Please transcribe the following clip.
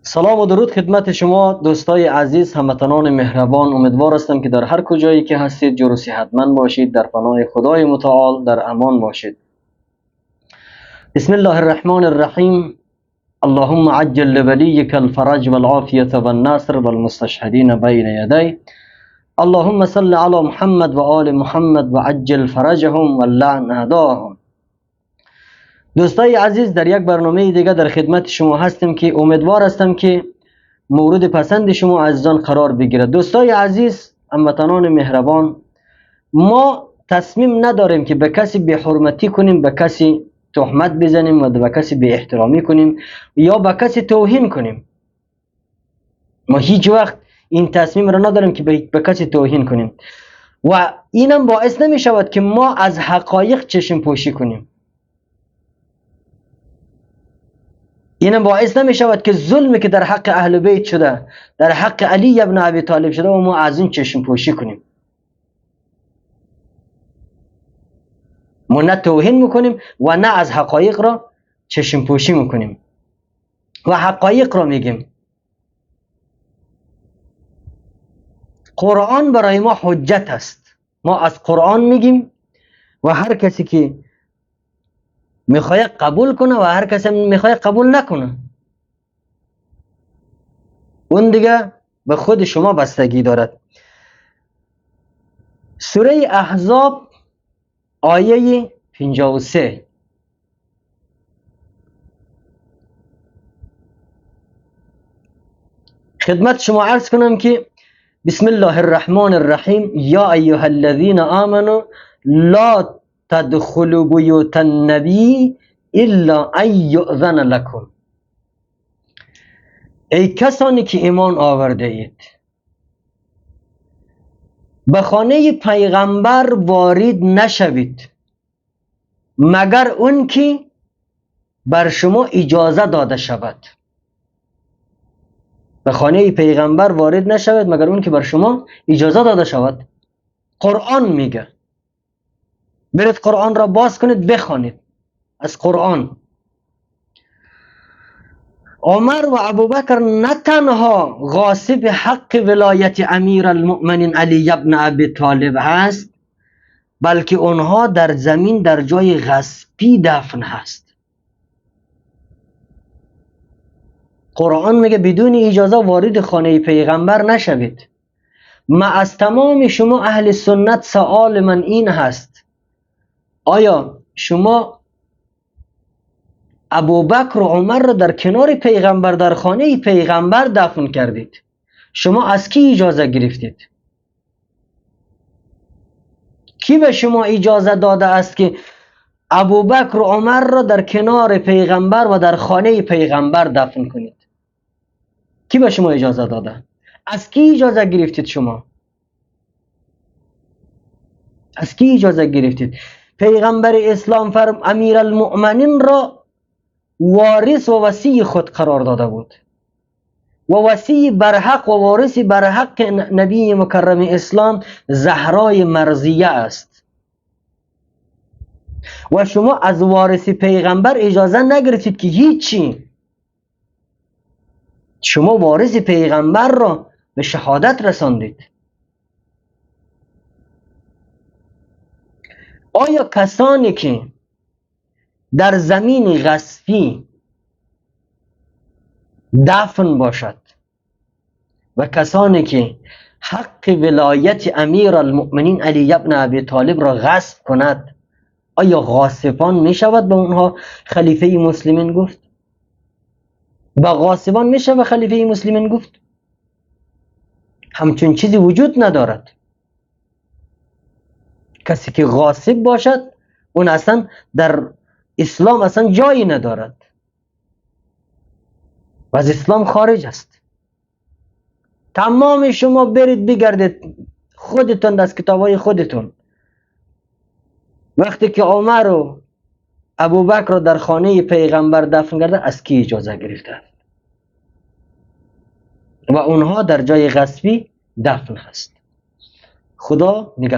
سلام و درود خدمت شما دوستای عزیز، هموطنان مهربان. امیدوار هستم که در هر کجایی که هستید جور و صحتمند باشید، در پناه خدای متعال در امان باشید. بسم الله الرحمن الرحیم. اللهم عجل لوليك الفرج والعافية والنصر والمستشهدين بين يدي. اللهم صل على محمد و آل محمد و عجل فرجهم واللعن اعداءهم. دوستای عزیز، در یک برنامه دیگه در خدمت شما هستیم که امیدوار هستم که مورد پسند شما عزیزان قرار بگیرد. دوستای عزیز، هموطنان مهربان، ما تصمیم نداریم که به کسی بی حرمتی کنیم، به کسی تهمت بزنیم و به کسی بی احترامی کنیم یا به کسی توهین کنیم. ما هیچ وقت این تصمیم را نداریم که به کسی توهین کنیم و اینم باعث نمی شود که ما از حقایق چشم پوشی کنیم. اینم باعث نمی شود که ظلمی که در حق اهل بیت شده، در حق علی ابن ابی طالب شده و ما از این چشم پوشی کنیم. ما نه توهین میکنیم و نه از حقایق را چشم پوشی میکنیم و حقایق را میگیم. قرآن برای ما حجت است. ما از قرآن میگیم و هر کسی که میخواد قبول کنه و هر کسی میخواد قبول نکنه، اون دیگه به خود شما بستگی دارد. سوره احزاب آیه 53. خدمت شما عرض کنم که بسم الله الرحمن الرحیم. یا ایها الذین آمنوا لا تدخلوا بیوت النبی الا ان یؤذن لکم. ای کسانی که ایمان آورده اید، به خانه پیغمبر وارد نشوید مگر اون که بر شما اجازه داده شود. به خانه پیغمبر وارد نشوید مگر اون که بر شما اجازه داده شود. قرآن میگه. برید قرآن را باز کنید، بخوانید از قرآن. عمر و ابوبکر نه تنها غاصب حق ولایت امیر المؤمنین علی ابن ابی طالب هست، بلکه اونها در زمین در جای غصبی دفن هست. قرآن میگه بدون اجازه وارد خانه پیغمبر نشوید. ما از تمام شما اهل سنت سوال من این هست: آیا شما ابوبکر و عمر را در کنار پیغمبر در خانه پیغمبر دفن کردید؟ شما از کی اجازه گرفتید؟ کی به شما اجازه داده است که ابوبکر و عمر را در کنار پیغمبر و در خانه پیغمبر دفن کنید؟ کی به شما اجازه داده؟ از کی اجازه گرفتید شما؟ از کی اجازه گرفتید؟ پیغمبر اسلام امیر المؤمنین را وارث و وصی خود قرار داده بود و وصی برحق و وارث برحق نبی مکرم اسلام زهرای مرضیه است و شما از وارث پیغمبر اجازه نگرفتید که هیچی. شما وارث پیغمبر را به شهادت رساندید. آیا کسانی که در زمین غصبی دفن باشد و کسانی که حق ولایت امیر المؤمنین علی ابن ابی طالب را غصب کند، آیا غاصبان می شود به اونها خلیفه مسلمین گفت؟ به غاصبان می شود خلیفه مسلمین گفت؟ همچون چیزی وجود ندارد. کسی که غاصب باشد اون اصلا در اسلام اصلا جایی ندارد و از اسلام خارج است. تمام شما برید بگردید خودتون از کتابای خودتون، وقتی که عمر و ابوبکر رو در خانه پیغمبر دفن کرده از کی اجازه گرفته و اونها در جای غصبی دفن هست. خدا نگهدار.